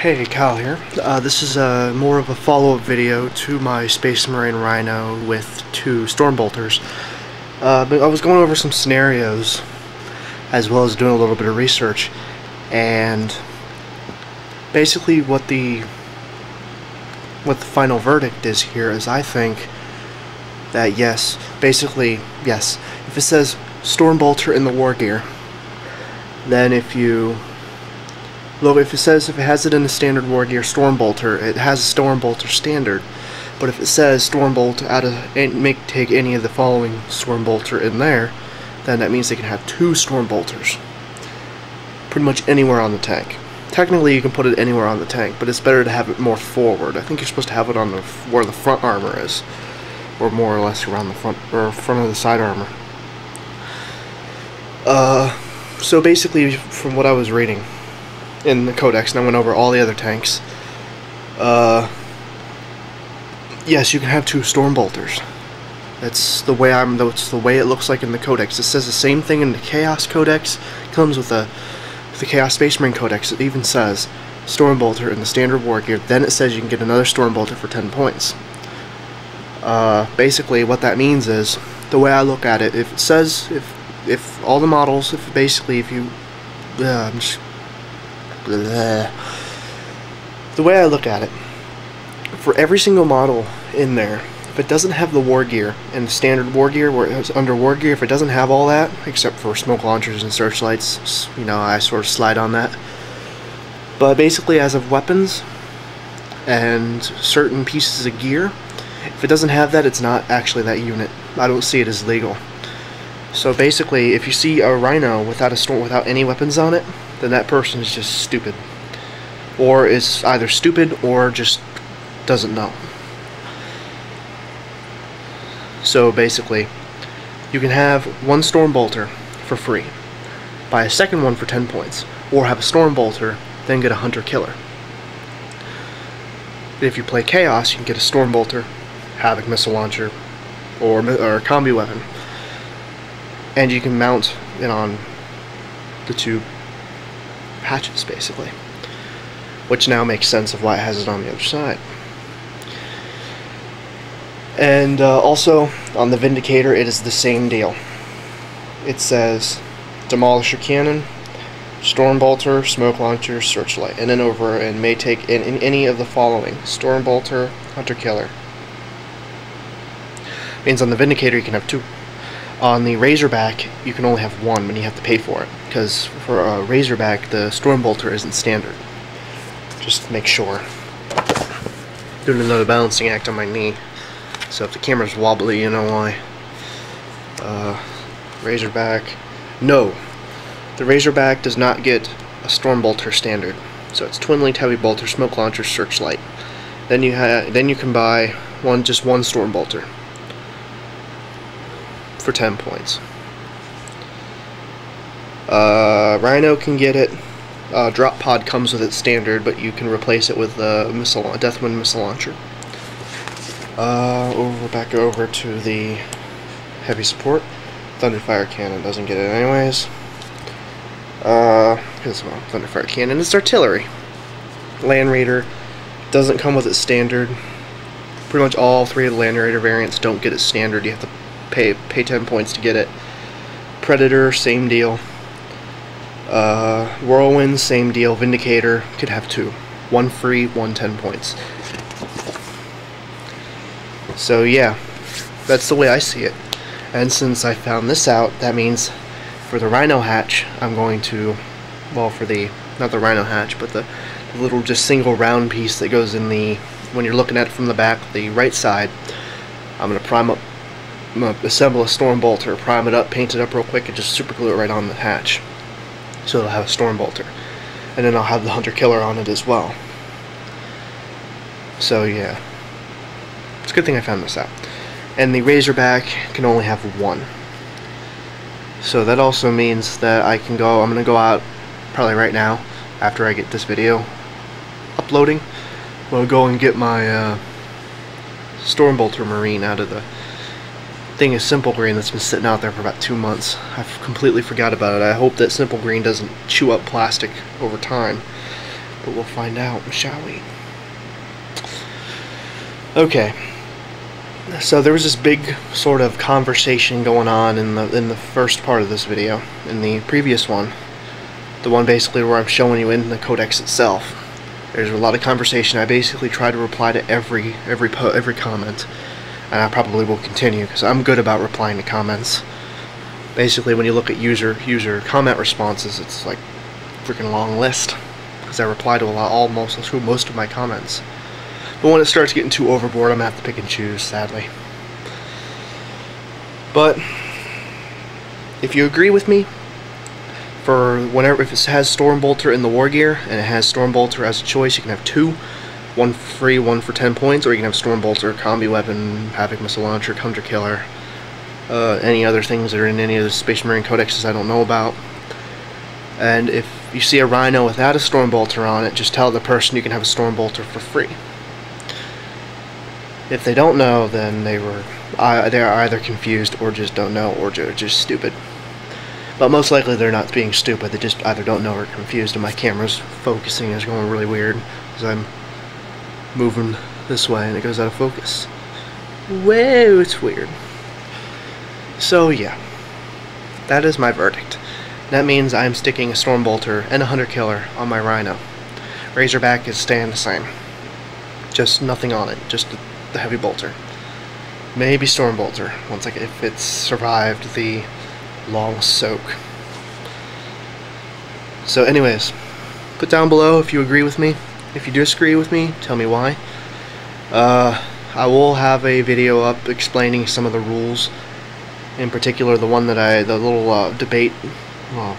Hey, Kyle here. This is more of a follow-up video to my Space Marine Rhino with 2 Storm Bolters. But I was going over some scenarios as well as doing a little bit of research, and basically what the final verdict is here is I think that yes, if it says Storm Bolter in the war gear, then if it has it in the standard war gear Storm Bolter, it has a Storm Bolter standard. But if it says Storm Bolter take any of the following Storm Bolter in there, then that means they can have 2 Storm Bolters. Pretty much anywhere on the tank. Technically you can put it anywhere on the tank, but it's better to have it more forward. I think you're supposed to have it on where the front armor is, or more or less around the front of the side armor. So basically, from what I was reading in the codex, and I went over all the other tanks, yes, you can have 2 Storm Bolters. That's the way it looks like in the codex. It says the same thing in the Chaos Codex. It comes with the Chaos Space Marine Codex. It even says Storm Bolter in the standard war gear. Then it says you can get another Storm Bolter for 10 points. Basically, what that means is, the way I look at it, if it says if all the models, the way I look at it, for every single model in there, if it doesn't have the war gear and the standard war gear where it's under war gear, if it doesn't have all that, except for smoke launchers and searchlights, you know, I sort of slide on that. But basically, as of weapons and certain pieces of gear, if it doesn't have that, it's not actually that unit. I don't see it as legal. So basically, if you see a Rhino without any weapons on it, then that person is just stupid. Or is either stupid or just doesn't know. So basically, you can have 1 Storm Bolter for free, buy a second one for 10 points, or have a Storm Bolter, then get a Hunter Killer. If you play Chaos, you can get a Storm Bolter, Havoc Missile Launcher, or a combi weapon. And you can mount it on the 2 patches, basically. Which now makes sense of why it has it on the other side. And also, on the Vindicator, it is the same deal. It says Demolisher Cannon, Storm Bolter, Smoke Launcher, Searchlight, and then over and may take in any of the following: Storm Bolter, Hunter Killer. Means on the Vindicator you can have 2. On the Razorback you can only have 1, but you have to pay for it, because for a Razorback the Storm Bolter isn't standard. Just to make sure. Doing another balancing act on my knee, so if the camera's wobbly, you know why. Razorback. No, the Razorback does not get a Storm Bolter standard. So it's Twin-Linked Heavy Bolter, Smoke Launcher, Searchlight. Then you can buy just one Storm Bolter for 10 points. Rhino can get it. Drop Pod comes with it standard, but you can replace it with the Deathwind Missile Launcher. Back over to the heavy support. Thunderfire Cannon doesn't get it anyways. Because, well, Thunderfire Cannon is artillery. Land Raider doesn't come with it standard. Pretty much all 3 of the Land Raider variants don't get it standard. You have to pay 10 points to get it. Predator, same deal. Whirlwind, same deal. Vindicator could have 2. 1 free, 1 10 points. So yeah, that's the way I see it. And since I found this out, that means for the Rhino hatch, I'm going to, well, not the Rhino hatch, but the little just single round piece that goes in when you're looking at it from the back, the right side, I'm going to assemble a Storm Bolter, prime it up, paint it up real quick, and just super glue it right on the hatch. So it'll have a Storm Bolter. And then I'll have the Hunter Killer on it as well. So yeah. It's a good thing I found this out. And the Razorback can only have 1. So that also means that I'm going to go out probably right now, after I get this video uploading. I'm going to go and get my Storm Bolter Marine out of the thing is Simple Green that's been sitting out there for about 2 months. I've completely forgot about it. I hope that Simple Green doesn't chew up plastic over time. But we'll find out, shall we? Okay. So there was this big sort of conversation going on in the first part of this video. In the previous one, the one basically where I'm showing you in the codex itself, there's a lot of conversation. I basically try to reply to every comment, and I probably will continue because I'm good about replying to comments. Basically, when you look at user comment responses, it's like a freaking long list because I reply to most of my comments. But when it starts getting too overboard, I'm gonna have to pick and choose, sadly. But if you agree with me, for whenever, if it has Storm Bolter in the war gear and it has Storm Bolter as a choice, you can have two, one free, one for 10 points, or you can have Storm Bolter, combi weapon, Havoc missile launcher, Tundra killer, any other things that are in any of the Space Marine codexes I don't know about. And if you see a Rhino without a Storm Bolter on it, just tell the person you can have a Storm Bolter for free. If they don't know, then they're either confused or just don't know or just stupid. But most likely they're not being stupid, they just either don't know or confused, and my camera's focusing is going really weird because I'm moving this way and it goes out of focus. Whoa, it's weird. So yeah, that is my verdict. That means I'm sticking a Storm Bolter and a Hunter Killer on my Rhino. Razorback is staying the same. Just nothing on it, just the heavy bolter. Maybe Storm Bolter, if it's survived the long soak. So anyways, put down below if you agree with me. If you disagree with me, tell me why. I will have a video up explaining some of the rules. In particular, the little debate, well,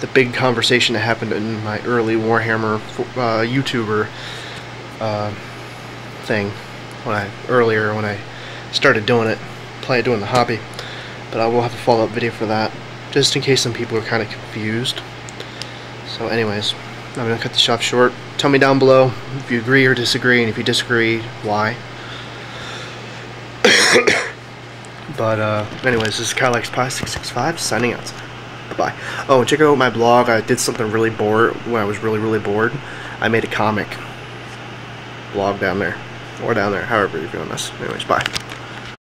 the big conversation that happened in my early Warhammer YouTuber thing when I started doing the hobby. But I will have a follow-up video for that, just in case some people are kind of confused. So anyways, I'm going to cut this off short. Tell me down below if you agree or disagree, and if you disagree, why. But anyways, this is Kylex665 signing out. Bye-bye. Oh, and check out my blog. I did something really bored when I was really bored. I made a comic blog down there. Or down there, however you're doing this. Anyways, bye.